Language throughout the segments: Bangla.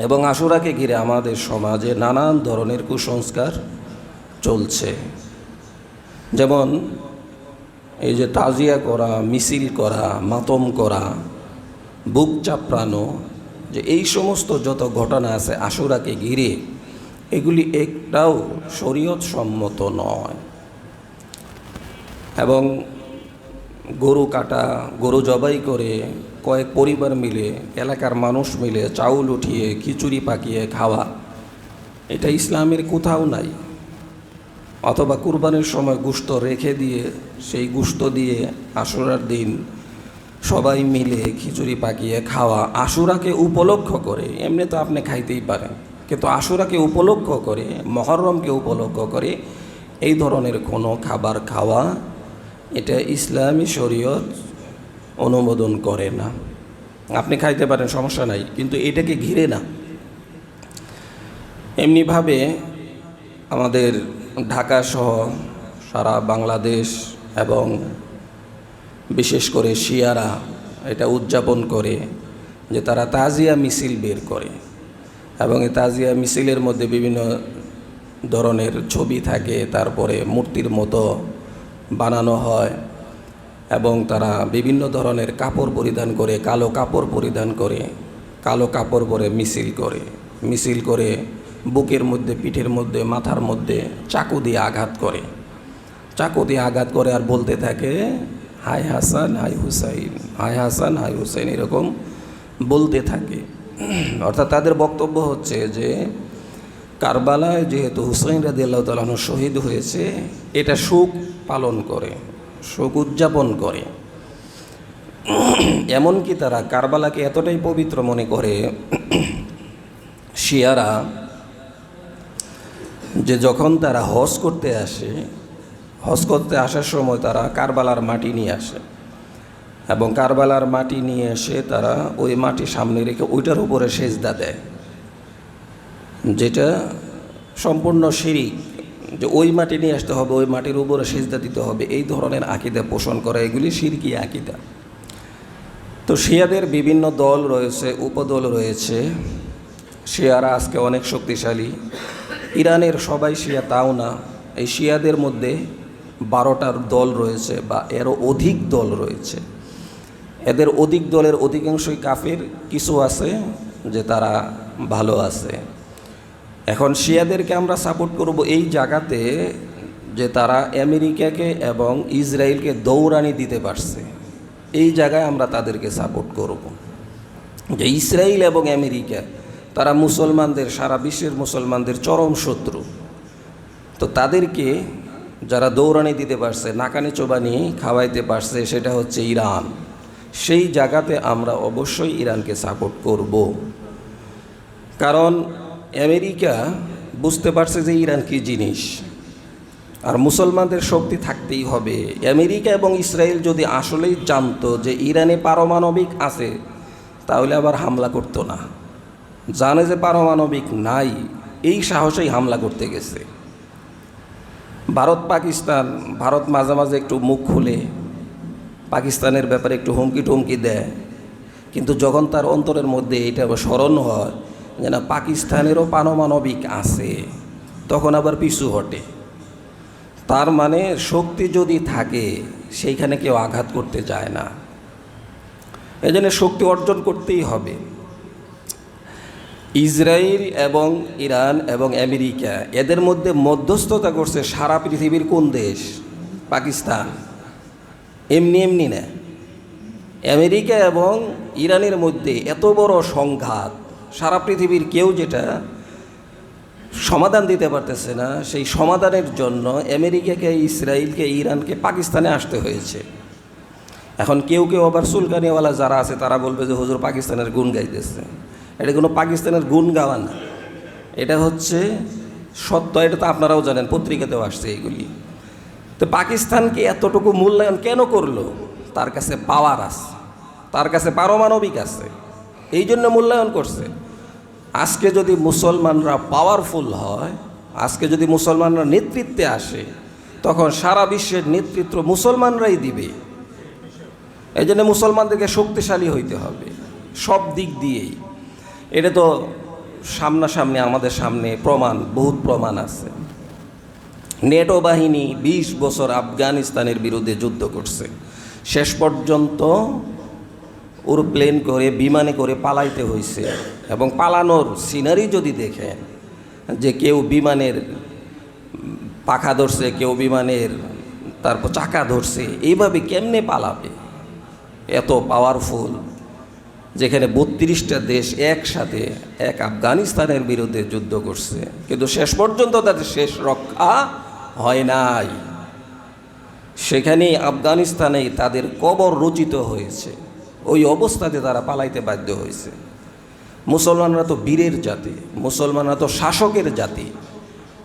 এবং আশুরাকে ঘিরে আমাদের সমাজে নানান ধরনের কুসংস্কার চলছে। যেমন এই যে তাজিয়া করা, মিছিল করা, মাতম করা, বুক চাপড়ানো, যে এই সমস্ত যত ঘটনা আছে আশুরাকে ঘিরে, এগুলি একটাও শরীয়ত সম্মত নয়। এবং গরু কাটা, গরু জবাই করে কয়েক পরিবার মিলে, এলাকার মানুষ মিলে চাউল উঠিয়ে খিচুড়ি পাকিয়ে খাওয়া, এটা ইসলামের কোথাও নাই। অথবা কুরবানির সময় গোশত রেখে দিয়ে সেই গোশত দিয়ে আশুরার দিন সবাই মিলে খিচুড়ি পাকিয়ে খাওয়া, আশুরাকে উপলক্ষ করে। এমনি তো আপনি খাইতেই পারেন, কিন্তু আশুরাকে উপলক্ষ করে, মহররমকে উপলক্ষ করে এই ধরনের কোনো খাবার খাওয়া, এটা ইসলামী শরীয়ত অনুমোদন করে না। আপনি খাইতে পারেন, সমস্যা নাই, কিন্তু এটাকে ঘিরে না। এমনিভাবে আমাদের ঢাকা সহ সারা বাংলাদেশ এবং বিশেষ করে শিয়ারা এটা উদযাপন করে যে তারা তাজিয়া মিছিল বের করে, এবং এই তাজিয়া মিছিলের মধ্যে বিভিন্ন ধরনের ছবি থাকে, তারপরে মূর্তির মতো বানানো হয়, এবং তারা বিভিন্ন ধরনের কাপড় পরিধান করে, কালো কাপড় পরিধান করে, কালো কাপড় পরে মিছিল করে বুকের মধ্যে, পিঠের মধ্যে, মাথার মধ্যে চাকু দিয়ে আঘাত করে আর বলতে থাকে হাই হাসান হাই হুসাইন, হাই হাসান হাই হুসাইন, এরকম বলতে থাকে। অর্থাৎ তাদের বক্তব্য হচ্ছে যে কারবালায় যেহেতু হুসাইন রাদিয়াল্লাহু তাআলা আনহু শহীদ হয়েছে, এটা শোক পালন করে, শোক উদযাপন করে। এমনকি তারা কারবালাকে এতটাই পবিত্র মনে করে শিয়ারা, যে যখন তারা হজ করতে আসার সময় তারা কারবালার মাটি নিয়ে আসে, এবং কারবালার মাটি নিয়ে এসে তারা ওই মাটি সামনে রেখে ওইটার উপরে সেজদা দেয়, যেটা সম্পূর্ণ শিরিক। যে ওই মাটি নিয়ে আসতে হবে, ওই মাটির উপরে সেজদা দিতে হবে, এই ধরনের আকীদা পোষণ করা, এগুলি শিরকি আকীদা। তো শিয়াদের বিভিন্ন দল রয়েছে, উপদল রয়েছে। শিয়ারা আজকে অনেক শক্তিশালী। ইরানের সবাই শিয়া তাও না, এই শিয়াদের মধ্যে 12টার দল রয়েছে বা এরও অধিক দল রয়েছে। এদের অধিক দলের অধিকাংশই কাফির, কিছু আছে যে তারা ভালো আছে। এখন শিয়াদেরকে আমরা সাপোর্ট করব এই জায়গাতে যে তারা আমেরিকাকে এবং ইসরায়েলকে দৌড়ানি দিতে পারছে, এই জায়গায় আমরা তাদেরকে সাপোর্ট করব। যে ইসরায়েল এবং আমেরিকা তারা মুসলমানদের, সারা বিশ্বের মুসলমানদের চরম শত্রু। তো তাদেরকে যারা দৌড়ানি দিতে পারছে, নাকানি চোবানি খাওয়াইতে পারছে, সেটা হচ্ছে ইরান। সেই জায়গাতে আমরা অবশ্যই ইরানকে সাপোর্ট করব। কারণ আমেরিকা বুঝতে পারছে যে ইরান কী জিনিস, আর মুসলমানদের শক্তি থাকতেই হবে। আমেরিকা এবং ইসরায়েল যদি আসলেই জানতো যে ইরানে পারমাণবিক আছে, তাহলে আবার হামলা করতো না। জানে যে পারমাণবিক নাই, এই সাহসেই হামলা করতে গেছে। ভারত মাঝে মাঝে একটু মুখ খুলে পাকিস্তানের ব্যাপারে একটু হুমকি টুমকি দেয়, কিন্তু যখন তার অন্তরের মধ্যে এটা স্মরণ হয় যে না, পাকিস্তানেরও পারমাণবিক আছে, তখন আবার পিছু হটে। তার মানে শক্তি যদি থাকে সেইখানে কেউ আঘাত করতে যায় না। এই জন্য শক্তি অর্জন করতেই হবে। ইসরায়েল এবং ইরান এবং আমেরিকা, এদের মধ্যে মধ্যস্থতা করছে সারা পৃথিবীর কোন দেশ? পাকিস্তান। এমনি না। আমেরিকা এবং ইরানের মধ্যে এত বড় সংঘাত, সারা পৃথিবীর কেউ যেটা সমাধান দিতে পারতেছে না, সেই সমাধানের জন্য আমেরিকাকে, ইসরায়েলকে, ইরানকে পাকিস্তানে আসতে হয়েছে। এখন কেউ আবার চুলকানিওয়ালা যারা আছে তারা বলবে যে হুজুর পাকিস্তানের গুণ গাইতেছে। এটা কোনো পাকিস্তানের গুণ গাওয়া না, এটা হচ্ছে সত্য। এটা তো আপনারাও জানেন, পত্রিকাতেও আসছে এইগুলি। তো পাকিস্তানকে এতটুকু মূল্যায়ন কেন করলো? তার কাছে পাওয়ার আছে, তার কাছে পারমাণবিক আছে, এই জন্য মূল্যায়ন করছে। আজকে যদি মুসলমানরা পাওয়ারফুল হয়, আজকে যদি মুসলমানরা নেতৃত্বে আসে, তখন সারা বিশ্বের নেতৃত্ব মুসলমানরাই দিবে। এই জন্য মুসলমানদেরকে শক্তিশালী হইতে হবে সব দিক দিয়েই। এটা তো সামনাসামনি আমাদের সামনে বহুত প্রমাণ আছে। নেটো বাহিনী 20 বছর আফগানিস্তানের বিরুদ্ধে যুদ্ধ করছে, শেষ পর্যন্ত প্লেন করে বিমানে করে পালাইতে হয়েছে। এবং পালানোর সিনারি যদি দেখেন, যে কেউ বিমানের পাখা ধরছে, কেউ বিমানের তারপর চাকা ধরছে, এইভাবে কেমনে পালাবে? এত পাওয়ারফুল, যেখানে 32টা দেশ একসাথে এক আফগানিস্তানের বিরুদ্ধে যুদ্ধ করছে, কিন্তু শেষ পর্যন্ত তাদের শেষ রক্ষা হয় নাই। সেখানেই আফগানিস্তানেই তাদের কবর রচিত হয়েছে। ওই অবস্থাতে তারা পালাইতে বাধ্য হয়েছে। মুসলমানরা তো বীরের জাতি, মুসলমানরা তো শাসকের জাতি,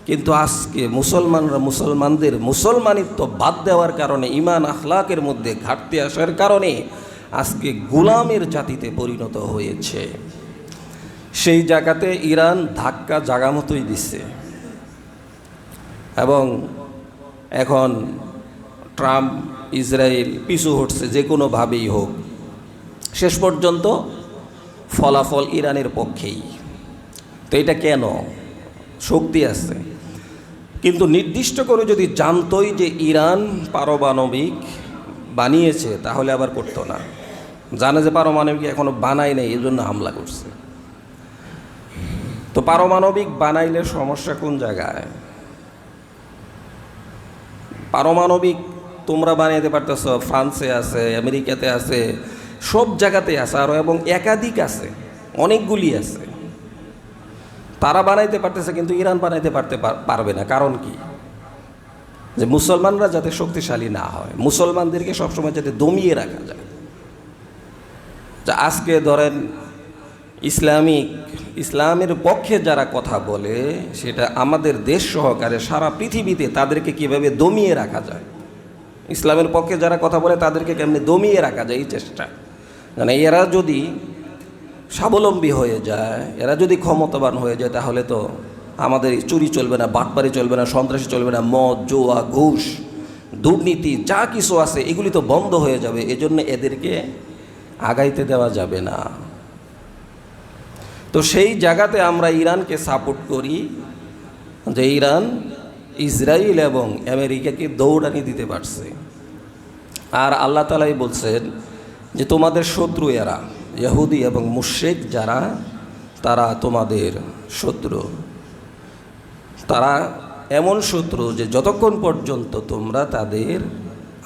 কিন্তু আজকে মুসলমানদের মুসলমানিত্ব বাদ দেওয়ার কারণে, ঈমান আখলাকের মধ্যে ঘাটতি আসার কারণে আজকে গোলামের জাতিতে পরিণত হয়েছে। সেই জায়গাতে ইরান ধাক্কা জাগা মতোই দিচ্ছে। এবং এখন ট্রাম্প ইসরায়েল পিছু হটছে, যে কোনোভাবেই হোক শেষ পর্যন্ত ফলাফল ইরানের পক্ষেই। তো এটা কেন? শক্তি আছে, কিন্তু নির্দিষ্ট করে যদি জানতই যে ইরান পারমাণবিক বানিয়েছে, তাহলে আবার করতো না। জানে যে পারমাণবিক এখনো বানায় নাই, এই জন্য হামলা করছে। তো পারমাণবিক বানাইলে সমস্যা কোন জায়গায়? পারমাণবিক তোমরা বানাইতে পারতেছ, ফ্রান্সে আছে, আমেরিকাতে আছে, সব জায়গাতে আছে, আরও এবং একাধিক আছে, অনেকগুলি আছে। তারা বানাইতে পারতেছে, কিন্তু ইরান বানাইতে পারবে না। কারণ কি? যে মুসলমানরা যাতে শক্তিশালী না হয়, মুসলমানদেরকে সবসময় যাতে দমিয়ে রাখা যায়। যা আজকে ধরেন ইসলামের পক্ষে যারা কথা বলে, সেটা আমাদের দেশ সহকারে সারা পৃথিবীতে তাদেরকে কিভাবে দমিয়ে রাখা যায়, ইসলামের পক্ষে যারা কথা বলে তাদেরকে কেমনে দমিয়ে রাখা যায়, এই চেষ্টা। মানে এরা যদি স্বাবলম্বী হয়ে যায়, এরা যদি ক্ষমতাবান হয়ে যায়, তাহলে তো আমাদের চুরি চলবে না, বাটপারি চলবে না, সন্ত্রাসী চলবে না, মদ, জুয়া, ঘুষ, দুর্নীতি যা কিছু আছে এগুলি তো বন্ধ হয়ে যাবে। এজন্য এদেরকে আগাইতে দেওয়া যাবে না। তো সেই জায়গাতে আমরা ইরানকে সাপোর্ট করি, যে ইরান ইসরায়েল এবং আমেরিকাকে দৌড়ানি দিতে পারছে। আর আল্লাহ তাআলাই বলছেন যে তোমাদের শত্রু এরা, ইহুদি এবং মুশরিক যারা, তারা তোমাদের শত্রু। তারা এমন শত্রু যে যতক্ষণ পর্যন্ত তোমরা তাদের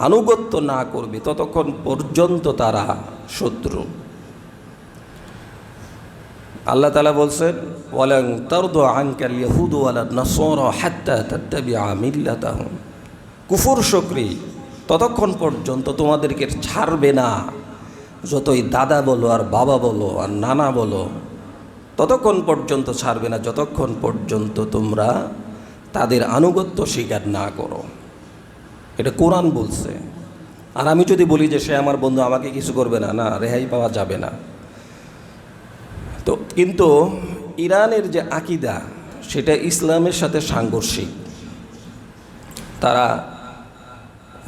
আনুগত্য না করবে, ততক্ষণ পর্যন্ত তারা শত্রু। আল্লাহ তাআলা বলছেন, ওয়ালান তারদু আনকাল ইয়াহুদু ওয়ালান নাসারা হাত্তা তাত্তাবিআ মিল্লাতাহুম। কুফর শক্রি ততক্ষণ পর্যন্ত তোমাদেরকে ছাড়বে না, যতই দাদা বলো আর বাবা বলো আর নানা বলো, ততক্ষণ পর্যন্ত ছাড়বে না যতক্ষণ পর্যন্ত তোমরা তাদের আনুগত্য স্বীকার না করো। এটা কোরআন বলছে। আর আমি যদি বলি যে সে আমার বন্ধু, আমাকে কিছু করবে না, না, রেহাই পাওয়া যাবে না। তো কিন্তু ইরানের যে আকীদা, সেটা ইসলামের সাথে সাংঘর্ষিক। তারা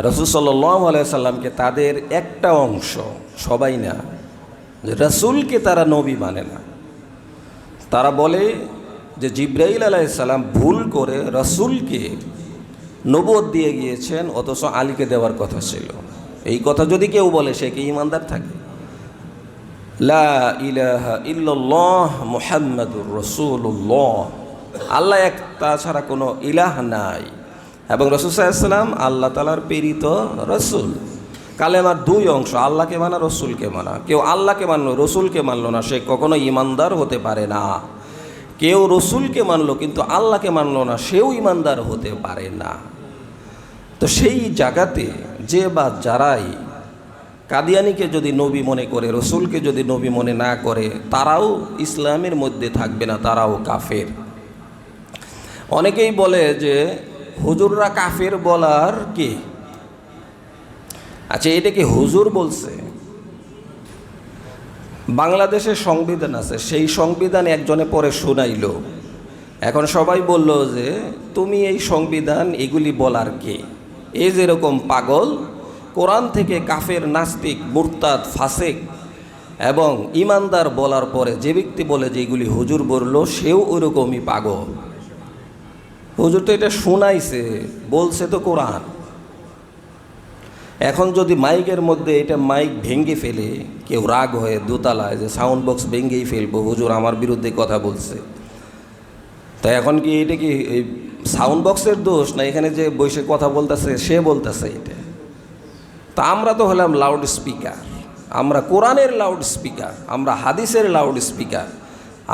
রাসূল সাল্লাল্লাহু আলাইহি সাল্লামকে তাদের একটা অংশ, সবাই না, যে রাসূলকে তারা নবী মানে না। তারা বলে যে জিবরাইল আলাইহিস সালাম ভুল করে রাসূলকে নবুয়ত দিয়ে গিয়েছেন, অথচ আলীকে দেওয়ার কথা ছিল। এই কথা যদি কেউ বলে, সে কি ঈমানদার থাকে? লা ইলাহা ইল্লাল্লাহ মুহাম্মাদুর রাসূলুল্লাহ, আল্লাহ এক, তাছাড়া কোনো ইলাহ নাই। এবং রাসূল সাল্লাল্লাহু আলাইহি ওয়াসাল্লাম আল্লাহ তাআলার প্রেরিত রাসূল। কালেমার দুই অংশ, আল্লাহকে মানা, রসুলকে মানা। কেউ আল্লাহকে মানলো, রসুলকে মানলো না, সে কখনো ঈমানদার হতে পারে না। কেউ রসুলকে মানলো কিন্তু আল্লাহকে মানলো না, সেও ঈমানদার হতে পারে না। তো সেই জায়গাতে যে বা যারাই কাদিয়ানীকে যদি নবী মনে করে, রসুলকে যদি নবী মনে না করে, তারাও ইসলামের মধ্যে থাকবে না, তারাও কাফের। অনেকেই বলে যে হুজুররা কাফের বলার কে? আচ্ছা, এটা কি হুজুর বলছে? বাংলাদেশের সংবিধান আছে, সেই সংবিধান একজনে পরে শোনাইল। এখন সবাই বলল যে তুমি এই সংবিধান এগুলি বলার কে? এই যেরকম পাগল, কোরআন থেকে কাফের, নাস্তিক, মুরতাদ, ফাসেক এবং ইমানদার বলার পরে যে ব্যক্তি বলে যে এগুলি হুজুর বলল সেও ওইরকমই পাগল। হুজুর তো এটা শোনাইছে, বলছে তো কোরআন। এখন যদি মাইকের মধ্যে এটা মাইক ভেঙে ফেলে কেউ রাগ হয়ে দোতলায় যে সাউন্ড বক্স ভেঙেই ফেলবো, হুজুর আমার বিরুদ্ধে কথা বলছে, তাই এখন কি এটা কি এই সাউন্ড বক্সের দোষ না এখানে যে বসে কথা বলতেছে সে বলতেছে এটা? তা আমরা তো হলাম লাউড স্পিকার, আমরা কোরআনের লাউড স্পিকার, আমরা হাদিসের লাউড স্পিকার,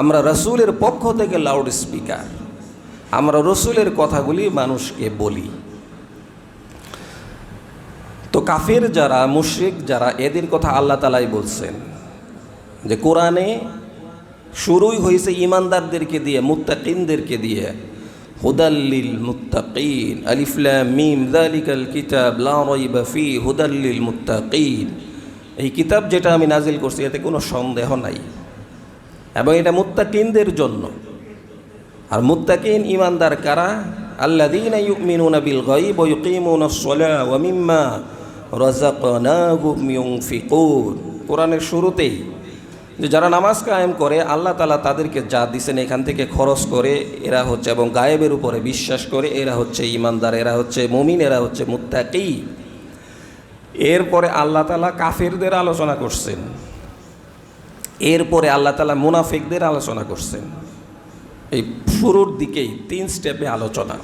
আমরা রসুলের পক্ষ থেকে লাউড স্পিকার, আমরা রসুলের কথাগুলি মানুষকে বলি। তো কাফের যারা, মুশরিক যারা, এদের কথা আল্লাহ তাআলাই বলছেন যে কোরআনে শুরুই হয়েছে ইমানদারদেরকে দিয়ে, মুত্তাকিনদেরকে দিয়ে। হুদাল্লিল মুত্তাকিন, আলিফ লাম মিম যালিকাল কিতাব লা রাইবা ফি হুদাল্লিল মুত্তাকিন। এই কিতাব যেটা আমি নাজিল করছি এতে কোনো সন্দেহ নাই, এবং এটা মুত্তাকিনদের জন্য। আর মুত্তাকিন ইমানদার কারা? আল্লাযীনা ইউমিনুনা বিল গায়ব ওয়া ইউকিমুনাস সালাহ ওয়া মিম্মা রাযাকনাহুম ইউনফিকুন। কোরআনের শুরুতেই যে যারা নামাজ কায়েম করে আল্লাহ তাআলা তাদেরকে যা দিয়েছেন এখান থেকে খরচ করে, এরা হচ্ছে, এবং গায়েবের উপরে বিশ্বাস করে, এরা হচ্ছে ইমানদার, এরা হচ্ছে মুমিন, এরা হচ্ছে মুত্তাকি। এরপরে আল্লাহ তাআলা কাফেরদের আলোচনা করছেন, এরপরে আল্লাহ তাআলা মুনাফিকদের আলোচনা করছেন। এই শুরুর দিকেই 3 স্টেপে আলোচনা,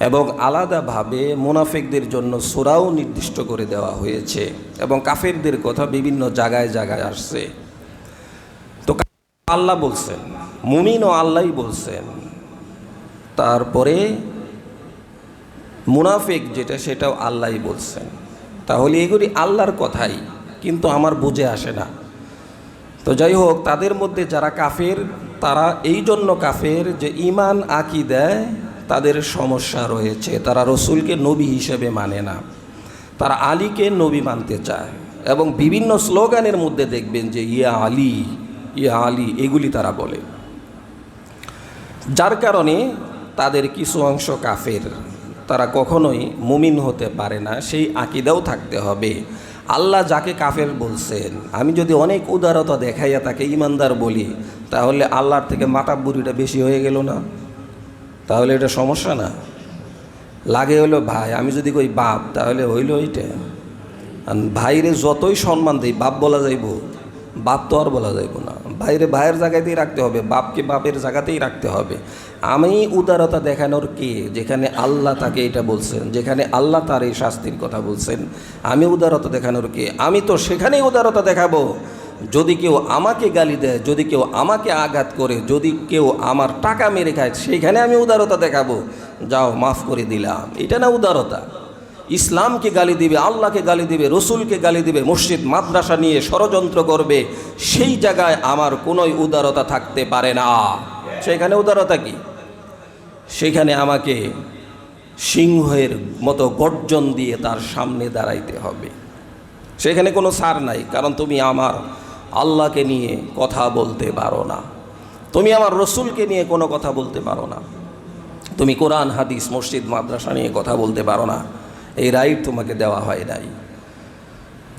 এবং আলাদাভাবে মুনাফিকদের জন্য সূরাও নির্দিষ্ট করে দেওয়া হয়েছে, এবং কাফেরদের কথা বিভিন্ন জায়গায় জায়গায় আসছে। তো আল্লাহ বলছেন, মুমিনও আল্লাহই বলছেন, তারপরে মুনাফিক যেটা সেটাও আল্লাহই বলছেন। তাহলে এগুলি আল্লাহর কথাই, কিন্তু আমার বুঝে আসে না। তো যাই হোক, তাদের মধ্যে যারা কাফের তারা এই জন্য কাফের যে ঈমান আকীদায় তাদের সমস্যা রয়েছে। তারা রসুলকে নবী হিসেবে মানে না, তারা আলীকে নবী মানতে চায়, এবং বিভিন্ন স্লোগানের মধ্যে দেখবেন যে ইয়া আলী, ইয়া আলী, এগুলি তারা বলে। যার কারণে তাদের কিছু অংশ কাফের, তারা কখনোই মুমিন হতে পারে না। সেই আকীদাও থাকতে হবে। আল্লাহ যাকে কাফের বলছেন, আমি যদি অনেক উদারতা দেখাইয়া তাকে ইমানদার বলি, তাহলে আল্লাহর থেকে মাতাব্বুরিটা বেশি হয়ে গেল না? তাহলে এটা সমস্যা না? লাগে হলো ভাই, আমি যদি কই বাপ, তাহলে হইল ওইটা। ভাইরে যতই সম্মান দিই, বাপ বলা যাইব? বাপ তো আর বলা যাইব না। ভাইরে ভাইয়ের জায়গাতেই রাখতে হবে, বাপকে বাপের জায়গাতেই রাখতে হবে। আমি উদারতা দেখানোর কে? যেখানে আল্লাহ তাকে এটা বলছেন, যেখানে আল্লাহ তার এই শাস্তির কথা বলছেন, আমি উদারতা দেখানোর কে? আমি তো সেখানেই উদারতা দেখাবো যদি কেউ আমাকে গালি দেয়, যদি কেউ আমাকে আঘাত করে, যদি কেউ আমার টাকা মেরে খায়, সেইখানে আমি উদারতা দেখাবো, যাও মাফ করে দিলাম। এটা না উদারতা। ইসলামকে গালি দিবে, আল্লাহকে গালি দিবে, রসুলকে গালি দিবে, মসজিদ মাদ্রাসা নিয়ে ষড়যন্ত্র করবে, সেই জায়গায় আমার কোনোই উদারতা থাকতে পারে না। সেখানে উদারতা কি? সেখানে আমাকে সিংহের মতো গর্জন দিয়ে তার সামনে দাঁড়াইতে হবে। সেখানে কোনো ছাড় নাই, কারণ তুমি আমার আল্লাহকে নিয়ে কথা বলতে পারো না, তুমি আমার রসুলকে নিয়ে কোনো কথা বলতে পারো না, তুমি কোরআন হাদিস মসজিদ মাদ্রাসা নিয়ে কথা বলতে পারো না। এই রাইট তোমাকে দেওয়া হয় নাই।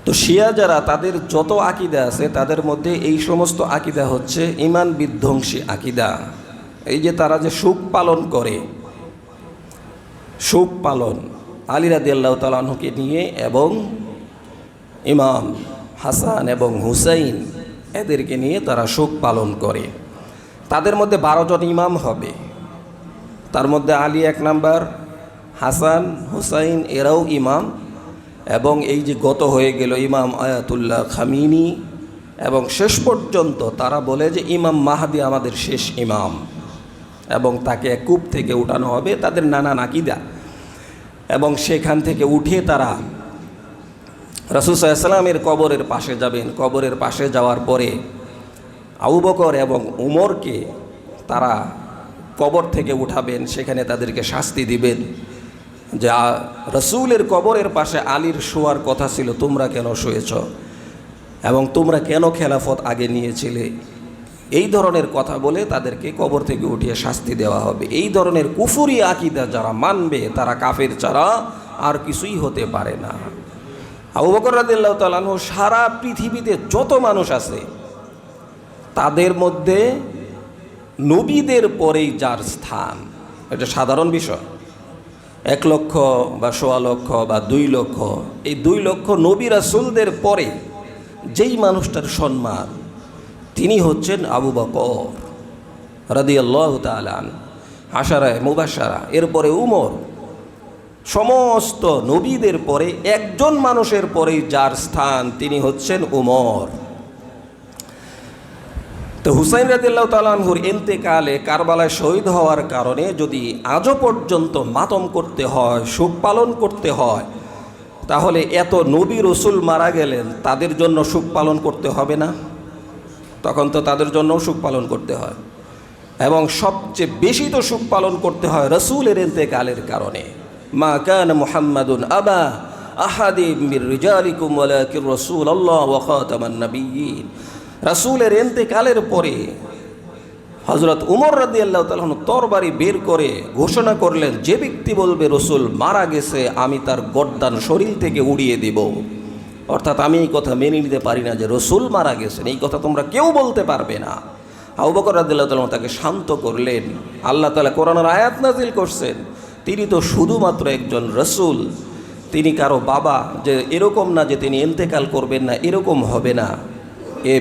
তো শিয়া যারা, তাদের যত আকীদা আছে তাদের মধ্যে এই সমস্ত আকীদা হচ্ছে ঈমান বিধ্বংসী আকীদা। এই যে তারা যে শোক পালন করে, শোক পালন আলী রাদিয়াল্লাহু তাআলা আনহুকে নিয়ে, এবং ইমাম হাসান এবং হুসাইন এদেরকে নিয়ে তারা শোক পালন করে। তাদের মধ্যে 12 জন ইমাম হবে, তার মধ্যে আলী 1 নাম্বার, হাসান হুসাইন এরাও ইমাম, এবং এই যে গত হয়ে গেল ইমাম আয়াতুল্লাহ খামিনি, এবং শেষ পর্যন্ত তারা বলে যে ইমাম মাহদি আমাদের শেষ ইমাম, এবং তাকে কূপ থেকে উঠানো হবে। তাদের নানান আকীদা, এবং সেখান থেকে উঠে তারা রাসূল সাল্লাল্লাহু আলাইহি ওয়াসাল্লামের কবরের পাশে যাবেন। কবরের পাশে যাওয়ার পরে আবু বকর এবং উমরকে তারা কবর থেকে উঠাবেন, সেখানে তাদেরকে শাস্তি দিবেন যে রসুলের কবরের পাশে আলীর শোয়ার কথা ছিল, তোমরা কেন শুয়েছ, এবং তোমরা কেন খেলাফত আগে নিয়েছিলে, এই ধরনের কথা বলে তাদেরকে কবর থেকে উঠিয়ে শাস্তি দেওয়া হবে। এই ধরনের কুফরি আকীদা যারা মানবে তারা কাফের ছাড়া আর কিছুই হতে পারে না। আবু বকর রাদিয়াল্লাহু তাআলা আনহু সারা পৃথিবীতে যত মানুষ আছে তাদের মধ্যে নবীদের পরেই যার স্থান, এটা সাধারণ বিষয়। 1 লক্ষ বা 1.25 লক্ষ বা 2 লক্ষ, এই 2 লক্ষ নবী রাসূলদের পরে যেই মানুষটার সম্মান তিনি হচ্ছেন আবু বকর রাদিয়াল্লাহু তাআলা আনহু, আশারায়ে মুবাশশারা, এরপরে উমর। সমস্ত নবীদের পরে একজন মানুষের পরেই যার স্থান তিনি হচ্ছেন উমর। তো হুসাইন রাদিয়াল্লাহু তাআলা আনহুর ইন্তেকালে, কারবালায় শহীদ হওয়ার কারণে যদি আজও পর্যন্ত মাতম করতে হয়, শোক পালন করতে হয়, তাহলে এত নবী রসুল মারা গেলেন তাদের জন্য শোক পালন করতে হবে না? তখন তো তাদের জন্যও শোক পালন করতে হয়, এবং সবচেয়ে বেশি তো শোক পালন করতে হয় রসুলের ইন্তেকালের কারণে। মা কানা মুহাম্মাদুন আবা আহাদিম মির রিজালিকুম ওয়ালাকিন রাসূলুল্লাহ ওয়া খাতামান নাবিয়্যিন। রাসূলের ইন্তেকালের পরে হযরত উমর রাদিয়াল্লাহু তাআলা তরবারি বের করে ঘোষণা করলেন, যে ব্যক্তি বলবে রসুল মারা গেছে আমি তার গর্দান শরীর থেকে উড়িয়ে দেব। অর্থাৎ আমি এই কথা মেনে নিতে পারি না যে রসুল মারা গেছেন, এই কথা তোমরা কেউ বলতে পারবে না। আবু বকর রাদিয়াল্লাহু তাআলা তাকে শান্ত করলেন। আল্লাহ তাআলা কোরআনের আয়াত নাজিল করছেন, তিনি তো শুধুমাত্র একজন রসুল, তিনি কারো বাবা, যে এরকম না যে তিনি ইন্তেকাল করবেন না, এরকম হবে না।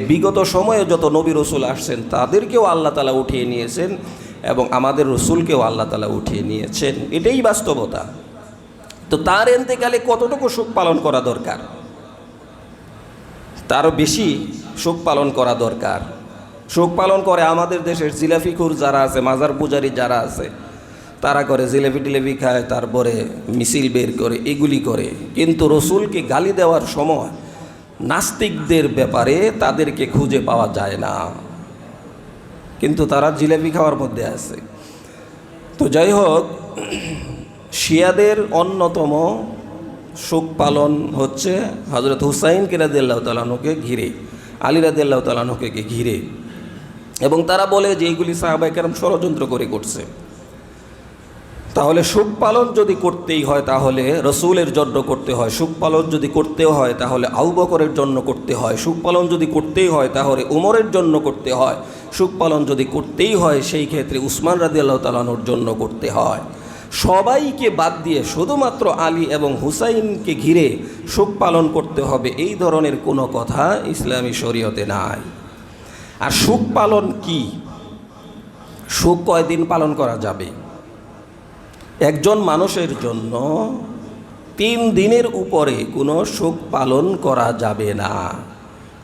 বিগত সময়ে যত নবী রসুল আসছেন তাদেরকেও আল্লাহ তাআলা উঠিয়ে নিয়েছেন, এবং আমাদের রসুলকেও আল্লাহ তাআলা উঠিয়ে নিয়েছেন, এটাই বাস্তবতা। তো তার ইন্তেকালে কতটুকু শোক পালন করা দরকার? তারও বেশি শোক পালন করা দরকার। শোক পালন করে আমাদের দেশের জিলাপিখুর যারা আছে, মাজার পূজারী যারা আছে, তারা করে জিলেপি টিলেপি খায়, তারপরে মিছিল বের করে, এগুলি করে। কিন্তু রসুলকে গালি দেওয়ার সময় নাস্তিকদের ব্যাপারে তাদেরকে খুঁজে পাওয়া যায় না, কিন্তু তারা জিলেপি খাওয়ার মধ্যে আছে। তো যাই হোক, শিয়াদের অন্যতম শোক পালন হচ্ছে হযরত হুসাইন রাদিয়াল্লাহু তাআলা আনহুকে ঘিরে, আলী রাদিয়াল্লাহু তাআলা আনহুকে ঘিরে, এবং তারা বলে যে এইগুলি সাহাবায়ে কেরাম ষড়যন্ত্র করে করছে। তাহলে শোক পালন যদি করতেই হয় তাহলে রসুলের জন্য করতে হয়, শোক পালন যদি করতেও হয় তাহলে আবু বকরের জন্য করতে হয়, শোক পালন যদি করতেই হয় তাহলে উমরের জন্য করতে হয়, শোক পালন যদি করতেই হয় সেই ক্ষেত্রে উসমান রাদিয়াল্লাহু তাআলা আনহুর জন্য করতে হয়। সবাইকে বাদ দিয়ে শুধুমাত্র আলী এবং হুসাইনকে ঘিরে শোক পালন করতে হবে, এই ধরনের কোনো কথা ইসলামী শরীয়তে নাই। আর শোক পালন কি? শোক কয়দিন পালন করা যাবে? একজন মানুষের জন্য 3 দিনের উপরে কোনো শোক পালন করা যাবে না,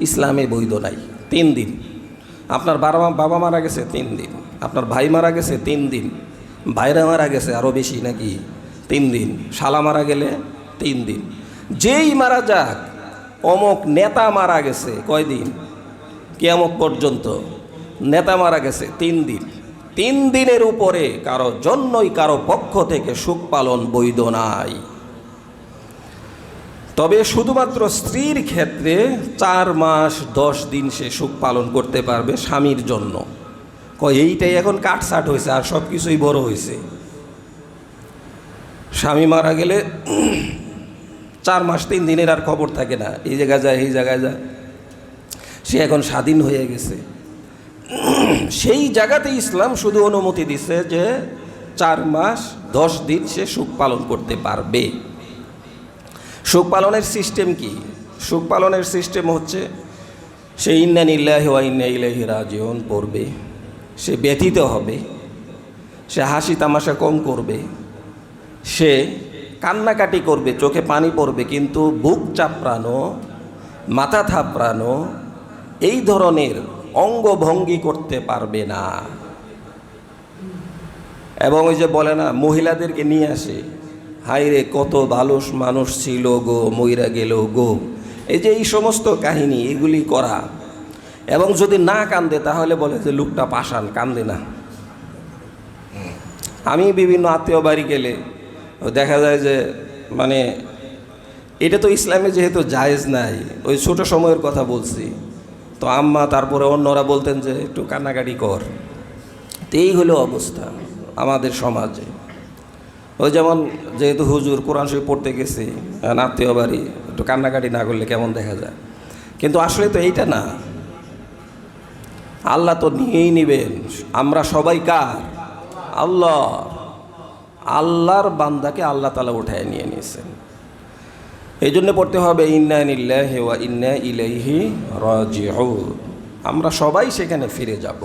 ইসলামে বৈধ নাই। 3 দিন। আপনার বাবা মারা গেছে 3 দিন, আপনার ভাই মারা গেছে 3 দিন, ভাইরা মারা গেছে আরও বেশি নাকি 3 দিন, শালা মারা গেলে 3 দিন, যেই মারা যাক, অমুক নেতা মারা গেছে কয়দিন? কিয়ামত পর্যন্ত নেতা মারা গেছে 3 দিন। 3 দিনের উপরে কারো জন্যই কারো পক্ষ থেকে শোক পালন বৈধ নাই। তবে শুধুমাত্র স্ত্রীর ক্ষেত্রে 4 মাস 10 দিন সে শোক পালন করতে পারবে স্বামীর জন্য। এইটাই এখন কাটছাট হয়েছে, আর সব কিছুই বড় হয়েছে। স্বামী মারা গেলে 4 মাস 3 দিনের আর খবর থাকে না, এই জায়গায় যায় এই জায়গায় যায়, সে এখন স্বাধীন হয়ে গেছে। সেই জায়গাতে ইসলাম শুধু অনুমতি দিছে যে 4 মাস 10 দিন সে শোক পালন করতে পারবে। শোক পালনের সিস্টেম কি? শোক পালনের সিস্টেম হচ্ছে সে ইন্না লিল্লাহি ওয়া ইন্না ইলাইহি রাজিউন পড়বে, সে ব্যথিত হবে, সে হাসি তামাশা কম করবে, সে কান্নাকাটি করবে, চোখে পানি পড়বে, কিন্তু বুক চাপড়ানো, মাথা থাপড়ানো, এই ধরনের অঙ্গভঙ্গি করতে পারবে না। এবং ওই যে বলে না, মহিলাদেরকে নিয়ে আসে, হায়রে কত ভালো মানুষ ছিল গো, মইরা গেল গো, এই যে এই সমস্ত কাহিনী এগুলি করা। এবং যদি না কান্দে তাহলে বলে যে লোকটা পাষাণ, কান্দে না। আমি বিভিন্ন আত্মীয় বাড়ি গেলে দেখা যায় যে মানে এটা তো ইসলামে যেহেতু জায়েজ নাই, ওই ছোট সময়ের কথা বলছি, তো আম্মা তারপরে অন্যরা বলতেন যে একটু কান্নাকাটি কর। তো এই হলো অবস্থা আমাদের সমাজে। ওই যেমন যেহেতু হুজুর কোরআন শরীফ পড়তে গেছি আত্মীয় বাড়ি, একটু কান্নাকাটি না করলে কেমন দেখা যায়। কিন্তু আসলে তো এইটা না, আল্লাহ তো নিয়েই নেবেন। আমরা সবাই কার? আল্লাহ। আল্লাহর বান্দাকে আল্লাহ তাআলা উঠায় নিয়ে নিয়েছেন। এই জন্য পড়তে হবে ইন্না লিল্লাহি ওয়া ইন্না ইলাইহি রাজিউন। আমরা সবাই সেখানে ফিরে যাব,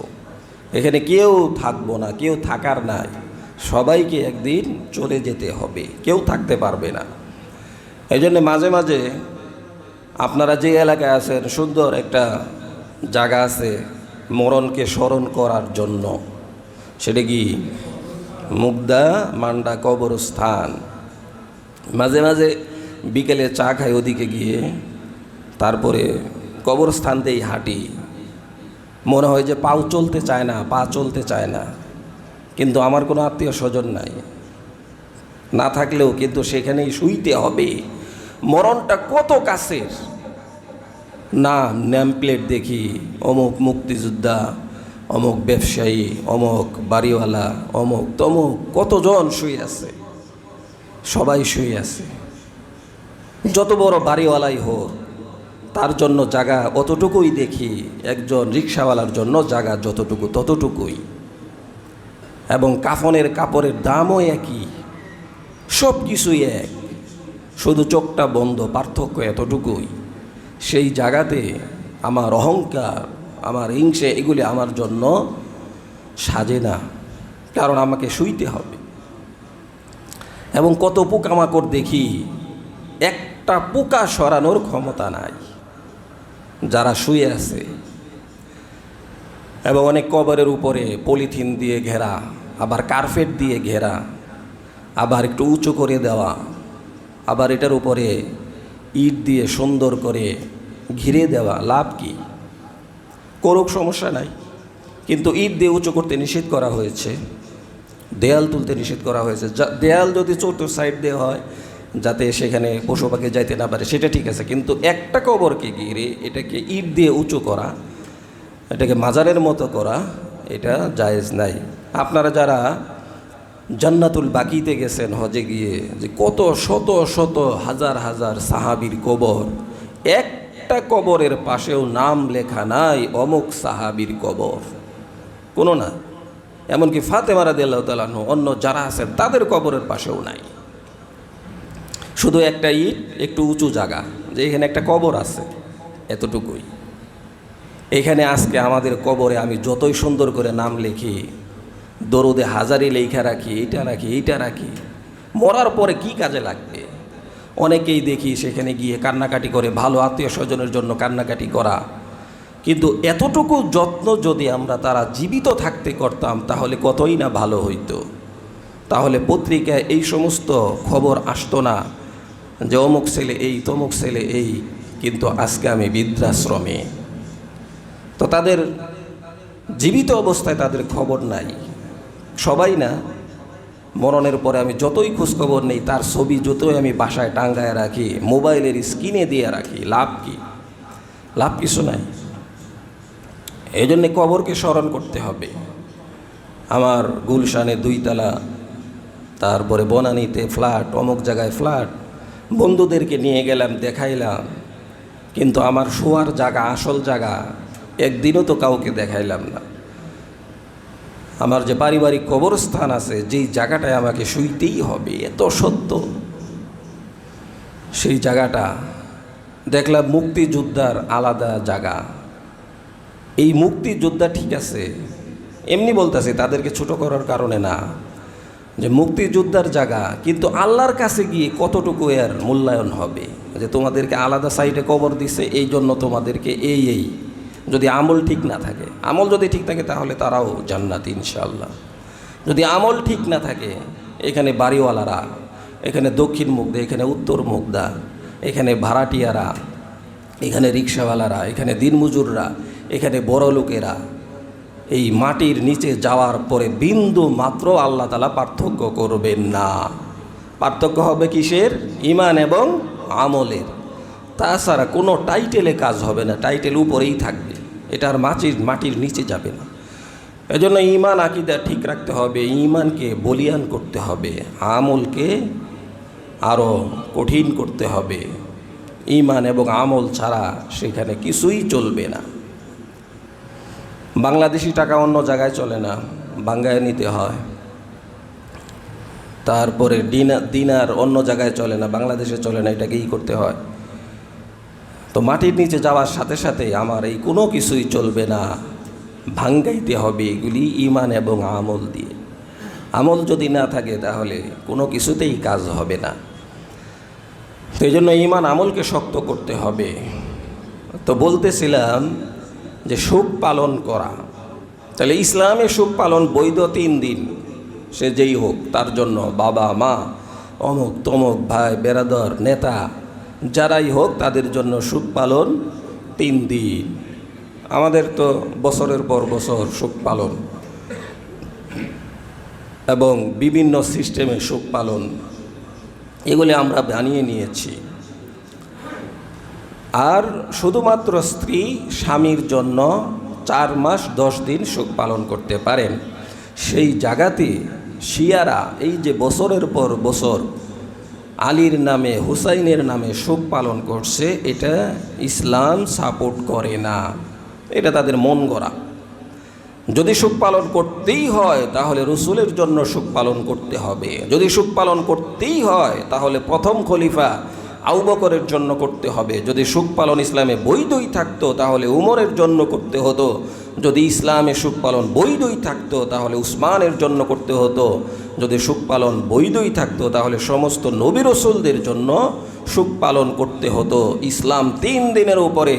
এখানে কেউ থাকবো না, কেউ থাকার নাই, সবাইকে একদিন চলে যেতে হবে, কেউ থাকতে পারবে না। এই জন্য মাঝে মাঝে আপনারা যে এলাকায় আছেন সুন্দর একটা জায়গা আছে মরণকে স্মরণ করার জন্য, সেটা কি মুগদা মান্ডা কবরস্থান। মাঝে মাঝে বিকেলে চা খাই ওদিকে গিয়ে, তারপরে কবরস্থানতেই হাঁটি। মনে হয় যে পাও চলতে চায় না, পা চলতে চায় না, কিন্তু আমার কোনো আত্মীয় স্বজন নাই, না থাকলেও কিন্তু সেখানেই শুইতে হবে। মরণটা কত কাছের। নাম নেম প্লেট দেখি, অমুক মুক্তিযোদ্ধা, অমুক ব্যবসায়ী, অমুক বাড়িওয়ালা, অমুক তমুক, কতজন শুয়ে আছে, সবাই শুয়ে আছে। যত বড় বাড়িওয়ালাই হোক তার জন্য জায়গা অতটুকুই দেখি, একজন রিক্সাওয়ালার জন্য জায়গা যতটুকু ততটুকুই, এবং কাফনের কাপড়ের দামও একই, সব কিছুই এক, শুধু চোখটা বন্ধ, পার্থক্য এতটুকুই। সেই জায়গাতে আমার অহংকার, আমার হিংসে, এগুলি আমার জন্য সাজে না, কারণ আমাকে শুইতে হবে। এবং কত পোকামাকড় দেখি, একটা পোকা সরানোর ক্ষমতা নাই যারা শুয়ে আছে। এবং অনেক কবরের উপরে পলিথিন দিয়ে ঘেরা, আবার কার্পেট দিয়ে ঘেরা, আবার একটু উঁচু করে দেওয়া, আবার এটার উপরে ইট দিয়ে সুন্দর করে ঘিরে দেওয়া। লাভ কি? করুক, সমস্যা নাই, কিন্তু ইট দিয়ে উঁচু করতে নিষেধ করা হয়েছে, দেয়াল তুলতে নিষেধ করা হয়েছে। দেয়াল যদি চতুর্থ সাইড দিয়ে হয় যাতে সেখানে পশু পাখি যাইতে না পারে, সেটা ঠিক আছে, কিন্তু একটা কবরকে ঘিরে এটাকে ইট দিয়ে উঁচু করা, এটাকে মাজারের মতো করা, এটা জায়েজ নাই। আপনারা যারা জান্নাতুল বাকিতে গেছেন হজে গিয়ে, যে কত শত শত হাজার হাজার সাহাবীর কবর, একটা কবরের পাশেও নাম লেখা নাই অমুক সাহাবীর কবর, কোনো না। এমনকি ফাতেমা রাদিয়াল্লাহু তাআলা আনহা অন্য যারা আছেন তাদের কবরের পাশেও নাই। শুধু একটা ইট, একটু উঁচু জায়গা, যে এখানে একটা কবর আছে, এতটুকুই। এখানে আজকে আমাদের কবরে আমি যতই সুন্দর করে নাম লিখি, দরুদে হাজারি লেখা রাখি, এইটা রাখি, এইটা রাখি, মরার পরে কি কাজে লাগবে? অনেকেই দেখি সেখানে গিয়ে কান্নাকাটি করে, ভালো আত্মীয় স্বজনের জন্য কান্নাকাটি করা। কিন্তু এতটুকু যত্ন যদি আমরা তারা জীবিত থাকতে করতাম তাহলে কতই না ভালো হইতো। তাহলে পত্রিকায় এই সমস্ত খবর আসতো না যে অমুক ছেলে এই, তমুক ছেলে এই। কিন্তু আজকে আমি বৃদ্ধাশ্রমে, তো তাদের জীবিত অবস্থায় তাদের খবর নাই। সবাই না, মরণের পরে আমি যতই খোঁজখবর নেই, তার ছবি যতই আমি বাসায় টাঙ্গায় রাখি, মোবাইলের স্ক্রিনে দিয়ে রাখি, লাভ কি? লাভ কিছু নাই। এই জন্যে কবরকে স্মরণ করতে হবে। আমার গুলশানে 2 তলা, তারপরে বনানীতে ফ্ল্যাট, অমুক জায়গায় ফ্ল্যাট, বন্ধুদেরকে নিয়ে গেলাম, দেখাইলাম, কিন্তু আমার শোয়ার জায়গা, আসল জায়গা একদিনও তো কাউকে দেখাইলাম না। আমার যে পারিবারিক কবরস্থান আছে, যেই জায়গাটায় আমাকে শুইতেই হবে, এত সত্য, সেই জায়গাটা দেখলাম মুক্তিযোদ্ধার আলাদা জায়গা। এই মুক্তিযোদ্ধা ঠিক আছে, এমনি বলতেছে, তাদেরকে ছোট করার কারণে না, যে মুক্তিযোদ্ধার জায়গা, কিন্তু আল্লাহর কাছে গিয়ে কতটুকু এর মূল্যায়ন হবে? যে তোমাদেরকে আলাদা সাইডে কবর দিছে, এই জন্য তোমাদেরকে এই যদি আমল ঠিক না থাকে, আমল যদি ঠিক থাকে তাহলে তারাও জান্নাত ইনশাআল্লাহ। যদি আমল ঠিক না থাকে, এখানে বাড়িওয়ালারা, এখানে দক্ষিণ মুগদা, এখানে উত্তর মুগদা, এখানে ভাড়াটিয়ারা, এখানে রিক্সাওয়ালারা, এখানে দিনমজুররা, এখানে বড় লোকেরা, এই মাটির নিচে যাওয়ার পরে বিন্দু মাত্র আল্লাহ তাআলা পার্থক্য করবেন না। পার্থক্য হবে কিসের? ঈমান এবং আমলের। তাছাড়া কোনো টাইটেলে কাজ হবে না, টাইটেল উপরেই থাকবে, এটা আর মাটির নিচে যাবে না। এজন্য ঈমান আকীদা ঠিক রাখতে হবে, ঈমানকে বলিয়ান করতে হবে, আমলকে আরও কঠিন করতে হবে। ঈমান এবং আমল ছাড়া সেখানে কিছুই চলবে না। বাংলাদেশি টাকা অন্য জায়গায় চলে না, বাঙ্গায় নিতে হয়। তারপরে দিনার অন্য জায়গায় চলে না, বাংলাদেশে চলে না, এটাকেই করতে হয়। তো মাটির নিচে যাওয়ার সাথে সাথে আমার এই কোনো কিছুই চলবে না, ভাঙ্গাইতে হবে এগুলি ঈমান এবং আমল দিয়ে। আমল যদি না থাকে তাহলে কোনো কিছুতেই কাজ হবে না। তো এই জন্য ঈমান আমলকে শক্ত করতে হবে। তো বলতেছিলাম যে সুখ পালন করা, তাহলে ইসলামে সুখ পালন বৈধ 3 দিন, সে যেই হোক, তার জন্য বাবা মা অমুক তমুক ভাই বেরাদর নেতা যারাই হোক তাদের জন্য সুখ পালন 3 দিন। আমাদের তো বছরের পর বছর সুখ পালন এবং বিভিন্ন সিস্টেমে সুখ পালন এগুলি আমরা বানিয়ে নিয়েছি। আর শুধুমাত্র স্ত্রী স্বামীর জন্য 4 মাস 10 দিন সুখ পালন করতে পারেন। সেই জায়গাতে শিয়ারা এই যে বছরের পর বছর আলীর নামে হুসাইনের নামে সুখ পালন করছে, এটা ইসলাম সাপোর্ট করে না, এটা তাদের মন গড়া। যদি সুখ পালন করতেই হয় তাহলে রসুলের জন্য সুখ পালন করতে হবে। যদি সুখ পালন করতেই হয় তাহলে প্রথম খলিফা আবু বকরের জন্য করতে হবে। যদি সুখ পালন ইসলামে বৈধই থাকতো তাহলে উমরের জন্য করতে হতো। যদি ইসলামে সুখ পালন বৈধই থাকতো তাহলে উসমানের জন্য করতে হতো। যদি সুখ পালন বৈধই থাকতো তাহলে সমস্ত নবী রসুলদের জন্য সুখ পালন করতে হতো। ইসলাম 3 দিনের উপরে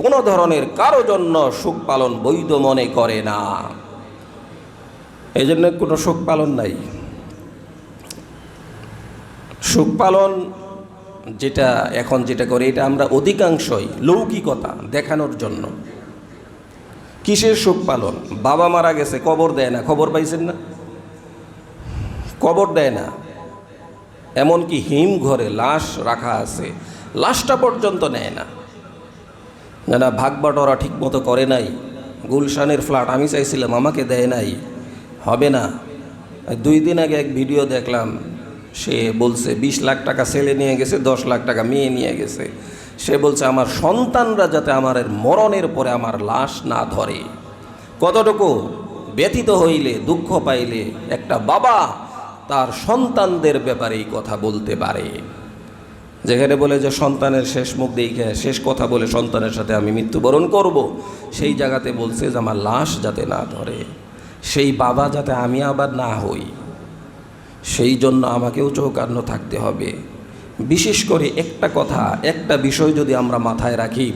কোনো ধরনের কারো জন্য সুখ পালন বৈধ মনে করে না। এই জন্য কোনো সুখ পালন নাই। সুখ পালন যেটা এখন যেটা করে, এটা আমরা অধিকাংশই লৌকিকতা দেখানোর জন্য। কিসের সুখ পালন? বাবা মারা গেছে, কবর দেয় না, খবর পাইছেন না? কবর দেয় না, এমনকি হিম ঘরে লাশ রাখা আছে, লাশটা পর্যন্ত নেয় না। না ভাগ বাটোয়ারা ঠিক মতো করে নাই, গুলশানের ফ্ল্যাট আমি চাইছিলাম আমাকে দেয় নাই, হবে না। 2 দিন আগে এক ভিডিও দেখলাম, সে বলছে 20 লাখ টাকা ছেলে নিয়ে গেছে, 10 লাখ টাকা মেয়ে নিয়ে গেছে। সে বলছে আমার সন্তানরা যাতে আমার মরণের পরে আমার লাশ না ধরে। কতটুকু ব্যথিত হইলে, দুঃখ পাইলে একটা বাবা তার সন্তানদের ব্যাপারে এই কথা বলতে পারে। যেখানে বলে যে সন্তানের শেষ মুখ দেখে শেষ কথা বলে সন্তানের সাথে আমি মৃত্যুবরণ করব, সেই জায়গাতে বলছে যে আমার লাশ যাতে না ধরে, সেই বাবা যাতে আমি আবার না হই, সেই জন্য আমাকেও চৌকান্ন থাকতে হবে। বিশেষ করে একটা কথা, একটা বিষয় যদি আমরা মাথায় রাখি,